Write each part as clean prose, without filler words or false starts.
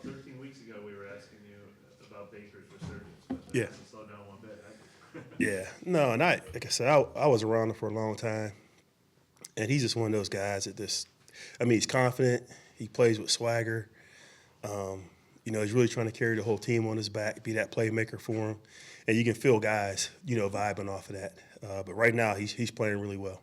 Well, 13 weeks ago, we were asking you about Baker's resurgence, but it Yeah. hasn't slowed down one bit. Yeah. No, and like I said, I was around him for a long time, and he's just one of those guys that just, I mean, he's confident. He plays with swagger. He's really trying to carry the whole team on his back, be that playmaker for him, and you can feel guys, vibing off of that. But right now, he's playing really well.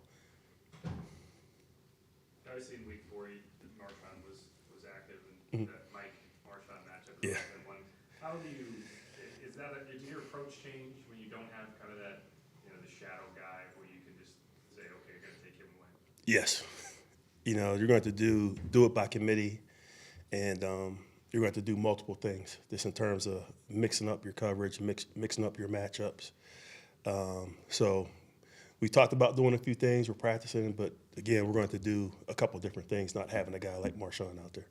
Obviously, in week 4, Marshawn was active, and Mhm. that Mike Marshawn matchup was Yeah. a good one. How do you is your approach change when you don't have kind of that the shadow guy where you can just say, okay, I got to take him away? Yes. You're going to do it by committee, and you're going to do multiple things. Just in terms of mixing up your coverage, mixing up your matchups. So we talked about doing a few things. We're practicing, but again, we're going to do a couple different things. Not having a guy like Marshawn out there.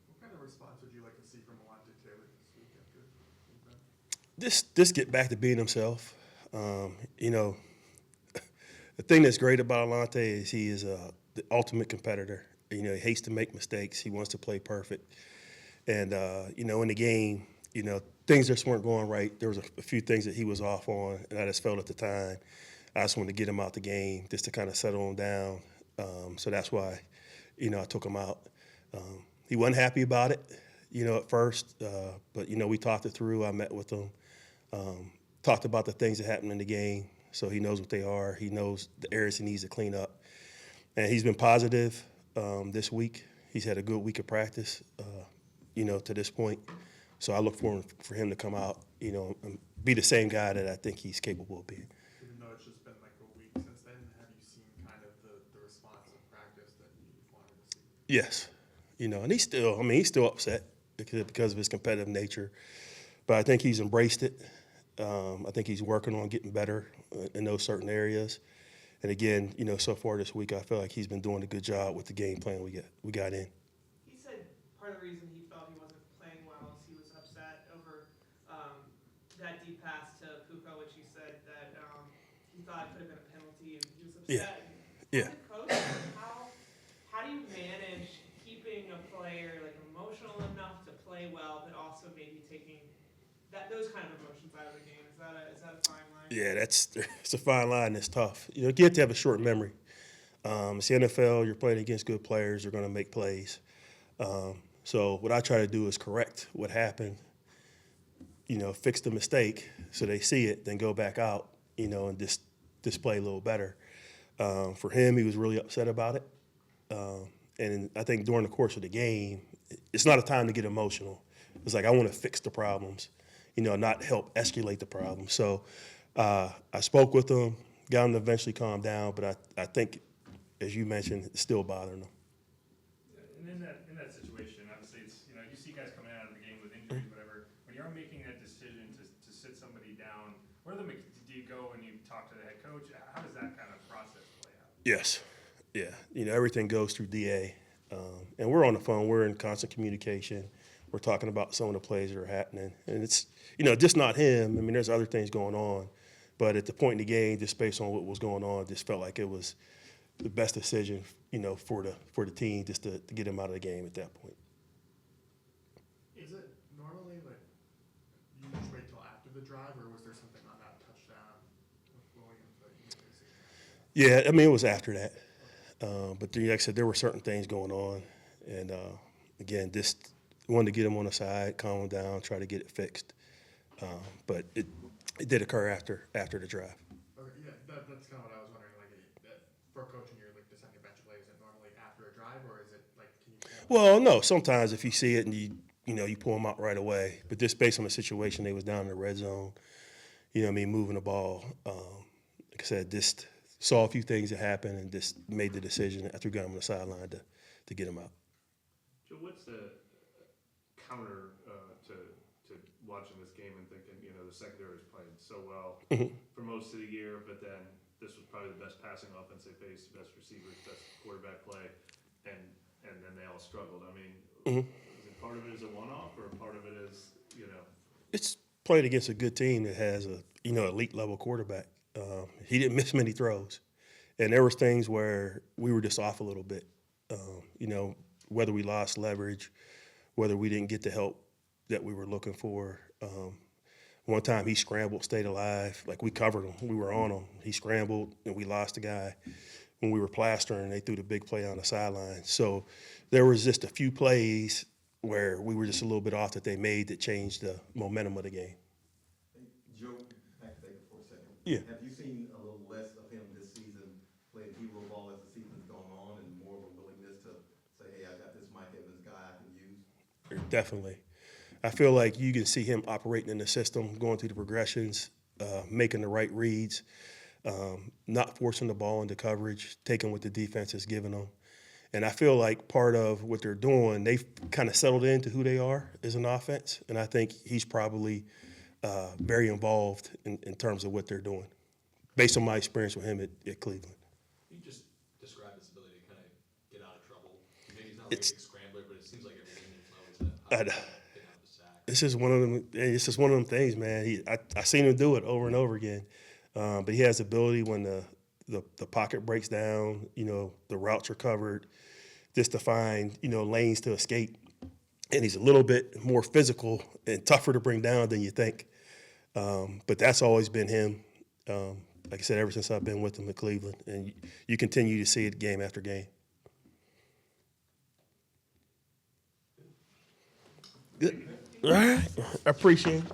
What kind of response would you like to see from Alontae Taylor this week after he's done? Just get back to being himself. The thing that's great about Alontae is he is the ultimate competitor. He hates to make mistakes. He wants to play perfect. And, in the game, things just weren't going right. There was a few things that he was off on, and I just felt at the time I just wanted to get him out the game just to kind of settle him down. So that's why, I took him out. He wasn't happy about it, at first. But, we talked it through. I met with him, talked about the things that happened in the game. So he knows what they are. He knows the areas he needs to clean up. And he's been positive this week. He's had a good week of practice, to this point. So I look for him to come out, and be the same guy that I think he's capable of being. Even though it's just been like a week since then, have you seen kind of the response of practice that you wanted to see? Yes. And he's still upset because of his competitive nature. But I think he's embraced it. I think he's working on getting better in those certain areas. And again, so far this week, I feel like he's been doing a good job with the game plan we got in. He said part of the reason he felt he wasn't playing well is he was upset over that deep pass to Puka, which he said that he thought it could have been a penalty, and he was upset. Yeah. As a coach, how do you manage keeping a player like emotional enough to play well, but also maybe taking those kind of emotions out of the game? Is that a fine line? Yeah, it's a fine line. It's tough. You have to have a short memory. It's the NFL. You're playing against good players. You're going to make plays. So what I try to do is correct what happened. Fix the mistake so they see it, then go back out. And just display a little better. For him, he was really upset about it. And I think during the course of the game, it's not a time to get emotional. It's like I want to fix the problems. Not help escalate the problem. So I spoke with him, got him to eventually calm down, but I think, as you mentioned, it's still bothering him. And in that situation, obviously, it's you see guys coming out of the game with injuries, whatever. When you're making that decision to sit somebody down, do you go and you talk to the head coach? How does that kind of process play out? Yes. Yeah. Everything goes through DA. And we're on the phone. We're in constant communication. We're talking about some of the plays that are happening. And it's, just not him. I mean, there's other things going on. But at the point in the game, just based on what was going on, just felt like it was the best decision, for the team just to get him out of the game at that point. Is it normally like you just wait till after the drive, or was there something on that touchdown with Williams that you made a decision? Yeah, I mean, it was after that. But like I said, there were certain things going on. And, again, just wanted to get him on the side, calm him down, try to get it fixed. But it did occur after the drive. Okay, yeah, that's kind of what I was wondering. Like, for coaching, you're like deciding to bench a play. Is it normally after a drive, or is it like? Can you? Well, no. Sometimes if you see it and you pull them out right away. But just based on the situation, they was down in the red zone. Moving the ball. Like I said, just saw a few things that happened and just made the decision after we got him on the sideline to get him out. Joe, what's the counter to watching this game and thinking, the secondary is playing so well for most of the year, but then this was probably the best passing offense they faced, best receivers, best quarterback play, and then they all struggled. I mean, is it part of it is a one-off, or part of it is, It's played against a good team that has a elite level quarterback. He didn't miss many throws, and there was things where we were just off a little bit. Whether we lost leverage, whether we didn't get the help that we were looking for. One time he scrambled, stayed alive. Like, we covered him. We were on him. He scrambled, and we lost the guy. When we were plastering, they threw the big play on the sideline. So there was just a few plays where we were just a little bit off that they made that changed the momentum of the game. Hey, Joe, back to Baker for a second. Yeah. Have you seen a little less of him this season playing hero ball as the season's gone on, and more of a willingness to say, hey, I got this Mike Evans guy I can use? Definitely. I feel like you can see him operating in the system, going through the progressions, making the right reads, not forcing the ball into coverage, taking what the defense is giving them. And I feel like part of what they're doing, they've kind of settled into who they are as an offense. And I think he's probably very involved in terms of what they're doing, based on my experience with him at Cleveland. Can you just describe his ability to kind of get out of trouble? Maybe he's not It's- like a big scrambler, but it seems like every game there's always that. I- Get out of the sack. This is one of them. It's just one of them things, man. I seen him do it over and over again. But he has the ability when the pocket breaks down, the routes are covered, just to find, lanes to escape. And he's a little bit more physical and tougher to bring down than you think. But that's always been him. Like I said, ever since I've been with him in Cleveland, and you continue to see it game after game. Good. All right. I appreciate it.